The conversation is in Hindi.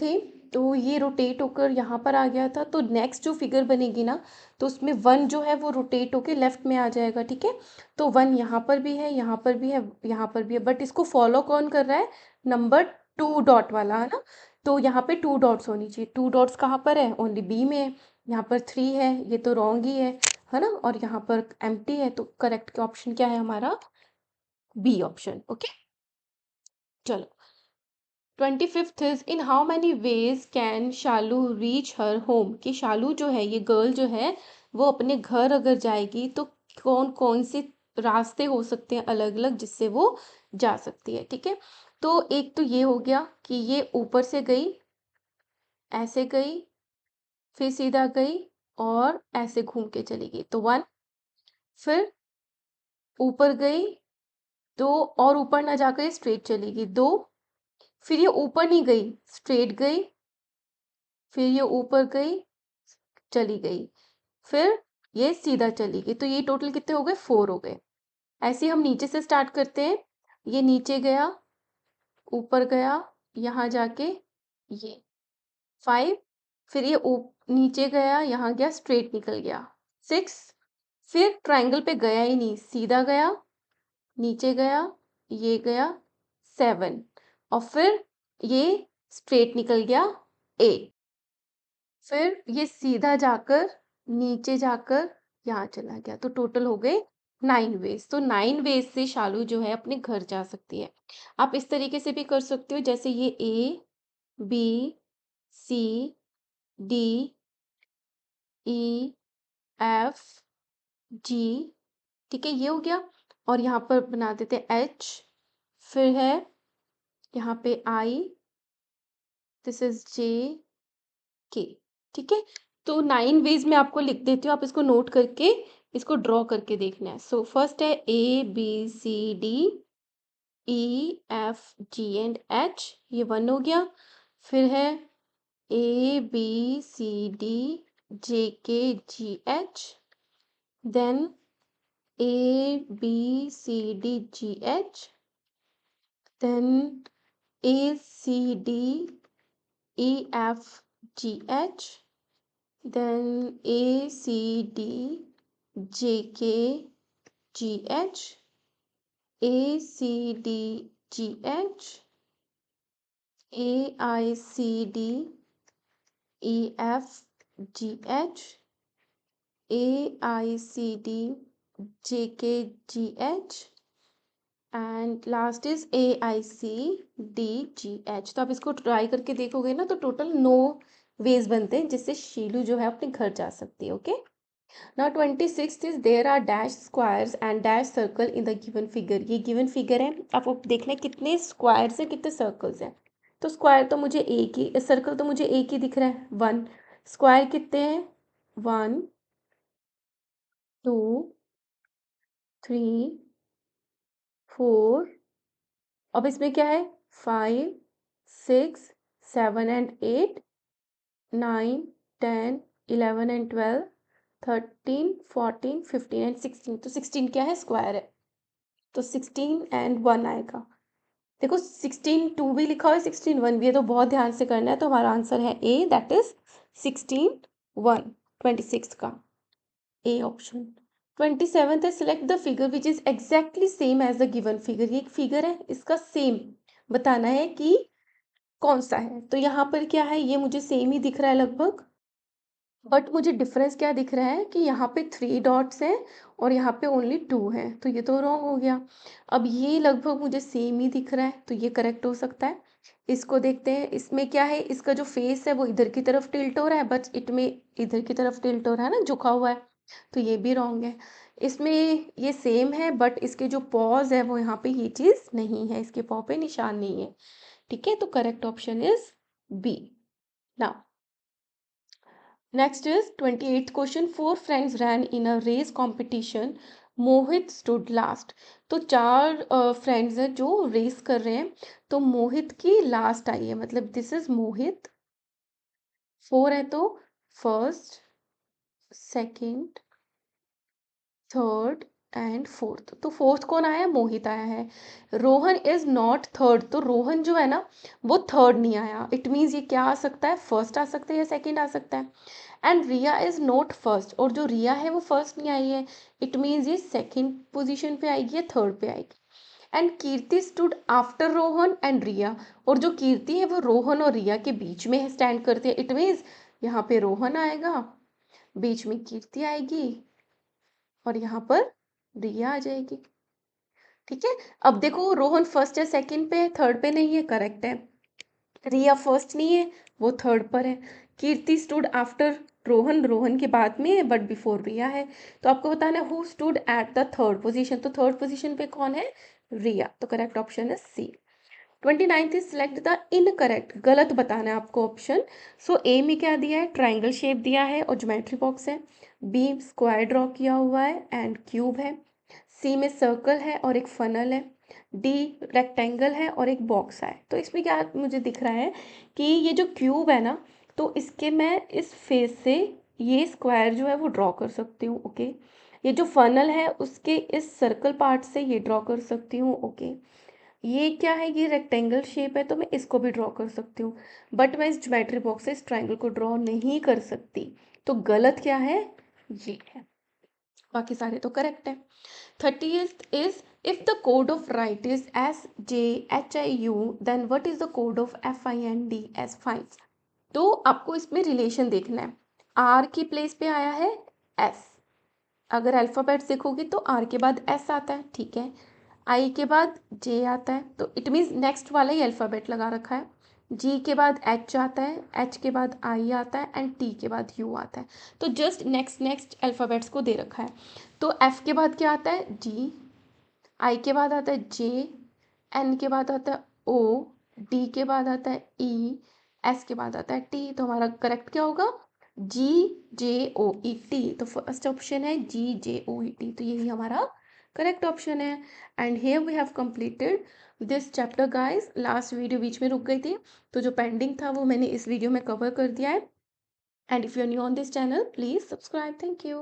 थे तो ये रोटेट होकर यहाँ पर आ गया था, तो नेक्स्ट जो फिगर बनेगी ना तो उसमें 1 जो है वो रोटेट होकर लेफ्ट में आ जाएगा, ठीक है। तो 1 यहाँ पर भी है, यहाँ पर भी है, यहाँ पर भी है, बट इसको फॉलो कौन कर रहा है, नंबर 2 डॉट वाला, है ना। तो यहाँ पे 2 डॉट्स होनी चाहिए। 2 डॉट्स कहाँ पर है, ओनली बी में है। यहाँ पर 3 है, ये तो रॉन्ग ही है ना। और यहाँ पर एम्प्टी है, तो करेक्ट ऑप्शन क्या है हमारा, बी ऑप्शन। ओके, चलो 25th is in how many ways can Shalu reach her home, कि शालू जो है, ये गर्ल जो है, वो अपने घर अगर जाएगी तो कौन कौन से रास्ते हो सकते हैं अलग अलग जिससे वो जा सकती है, ठीक है। तो एक तो ये हो गया कि ये ऊपर से गई, ऐसे गई, फिर सीधा गई और ऐसे घूम के चली गई, तो 1। फिर ऊपर गई तो और ऊपर ना जाकर स्ट्रेट चली गई, 2। फिर ये ऊपर नहीं गई, स्ट्रेट गई, फिर ये ऊपर गई, चली गई, फिर ये सीधा चली गई, तो ये टोटल कितने हो गए, 4 हो गए। ऐसे हम नीचे से स्टार्ट करते हैं। ये नीचे गया, ऊपर गया, यहाँ जाके ये 5, फिर ये नीचे गया, यहाँ गया, स्ट्रेट निकल गया, 6। फिर ट्रायंगल पे गया ही नहीं, सीधा गया, नीचे गया, ये गया, 7, और फिर ये स्ट्रेट निकल गया, 8। फिर ये सीधा जाकर नीचे जाकर यहाँ चला गया, तो टोटल हो गए 9 वेज। तो 9 वेज से शालू जो है अपने घर जा सकती है। आप इस तरीके से भी कर सकते हो, जैसे ये A B C D E F G, ठीक है, ये हो गया। और यहाँ पर बना देते हैं एच, फिर है यहाँ पे आई, दिस इज जे के, ठीक है। तो 9 वेज में आपको लिख देती हूँ, आप इसको नोट करके इसको ड्रॉ करके देखना है। सो फर्स्ट है A B C D E F G and H, ये 1 हो गया। फिर है A B C D J K G H, then A B C D G H, then A C D E F G H, then A C D J K G H, A C D G H, A I C D E F G H, A I C D J K G H, and last is AICDGH। तो आप इसको ट्राई करके देखोगे ना तो टोटल 9 वेज बनते हैं जिससे शीलू जो है अपने घर जा सकती है। Okay, now 26th is there are dash squares and dash circle in the given figure. ये गिवन फिगर है, आपको देखना है कितने स्क्वायर्स हैं कितने सर्कल्स हैं। तो स्क्वायर तो मुझे एक ही, सर्कल तो मुझे एक ही दिख रहा है, 1। स्क्वायर कितने हैं, 1 2 3 4, अब इसमें क्या है, 5 6 7 एंड 8 9 10 11 एंड 12 13 14 15 एंड 16, तो 16 क्या है, स्क्वायर है, तो 16 एंड 1 आएगा। देखो 16 2 भी लिखा हुआ है, 16 1 भी है, तो बहुत ध्यान से करना है। तो हमारा आंसर है ए, दैट इज 16 1, 26 का ए ऑप्शन। 27th है select the figure which is exactly same as the given figure. ये एक फिगर है, इसका सेम बताना है कि कौन सा है। तो यहाँ पर क्या है, ये मुझे सेम ही दिख रहा है लगभग, बट मुझे डिफरेंस क्या दिख रहा है कि यहाँ पे 3 डॉट्स हैं और यहाँ पे ओनली 2 हैं, तो ये तो रॉन्ग हो गया। अब ये लगभग मुझे सेम ही दिख रहा है, तो ये करेक्ट हो सकता है। इसको देखते हैं, इसमें क्या है, इसका जो फेस है वो इधर की तरफ टिल्ट हो रहा है, बट इट में इधर की तरफ टिल्ट हो रहा है ना, झुका हुआ है, तो ये भी रॉन्ग है। इसमें ये सेम है बट इसके जो पॉज है वो यहाँ पे ये चीज़ नहीं है, इसके पॉ पे निशान नहीं है, ठीक है। तो correct option is B. Now next is 28th question, 4 friends ran in a race competition, Mohit stood last. तो 4 फ्रेंड्स हैं जो रेस कर रहे हैं, तो मोहित की लास्ट आई है, मतलब दिस इज मोहित। 4 है तो first, second, third, and fourth. तो फोर्थ कौन आया? मोहित आया है। रोहन इज नॉट थर्ड, तो रोहन जो है ना वो थर्ड नहीं आया। इट मीन्स ये क्या आ सकता है? फर्स्ट आ सकता है या सेकंड आ सकता है। And Riya is not first, और जो रिया है वो फर्स्ट नहीं आई है। इट मीन्स ये सेकंड पोजीशन पे आएगी या थर्ड पे आएगी। And Kirti stood after Rohan and Riya, और जो कीर्ति है वो रोहन और रिया के बीच में स्टैंड करती है। इट मीन्स यहाँ पे रोहन आएगा, बीच में कीर्ति आएगी, और यहाँ पर रिया आ जाएगी। ठीक है। अब देखो रोहन फर्स्ट या सेकंड पे है, थर्ड पे नहीं है, करेक्ट है। रिया फर्स्ट नहीं है, वो थर्ड पर है। कीर्ति स्टूड आफ्टर रोहन, रोहन के बाद में है बट बिफोर रिया है। तो आपको बताना है who stood at the third position, तो थर्ड पोजीशन पे कौन है? रिया। तो करेक्ट ऑप्शन है सी। 29th is select the incorrect, गलत बताना है आपको ऑप्शन। सो ए में क्या दिया है? ट्राइंगल शेप दिया है और ज्योमेट्री बॉक्स है। बी स्क्वायर ड्रॉ किया हुआ है एंड क्यूब है। सी में सर्कल है और एक फनल है। डी रेक्टेंगल है और एक बॉक्स है। तो इसमें क्या मुझे दिख रहा है कि ये जो क्यूब है ना, तो इसके मैं इस फेस से ये स्क्वायर जो है वो ड्रॉ कर सकती हूँ। ओके। ये जो फनल है उसके इस सर्कल पार्ट से ये ड्रॉ कर सकती हूँ। ओके। ये क्या है? ये रेक्टेंगल शेप है तो मैं इसको भी ड्रॉ कर सकती हूँ, बट मैं इस ज्योमेट्री बॉक्स से इस ट्राइंगल को ड्रॉ नहीं कर सकती। तो गलत क्या है? ये है। बाकी सारे तो करेक्ट है। 30th is if the code of write is SJHIU then what is the code of FINDS5। तो आपको इसमें रिलेशन देखना है। आर की प्लेस पे आया है एस, अगर अल्फ़ाबेट्स देखोगे तो आर के बाद एस आता है, ठीक है। आई के बाद जे आता है, तो इट मीन्स नेक्स्ट वाला ही अल्फ़ाबेट लगा रखा है। जी के बाद एच आता है, एच के बाद आई आता है एंड टी के बाद यू आता है। तो जस्ट नेक्स्ट नेक्स्ट अल्फ़ाबेट्स को दे रखा है। तो एफ के बाद क्या आता है? जी। आई के बाद आता है जे, एन के बाद आता है ओ, डी के बाद आता है ई, एस के बाद आता है टी। तो हमारा करेक्ट क्या होगा? GJOET। तो फर्स्ट ऑप्शन है GJOET, तो यही हमारा करेक्ट ऑप्शन है। And here we have completed this chapter guys. Last video बीच में रुक गई थी, तो जो पेंडिंग था वो मैंने इस वीडियो में कवर कर दिया है। And if you are new on this channel please subscribe. Thank you.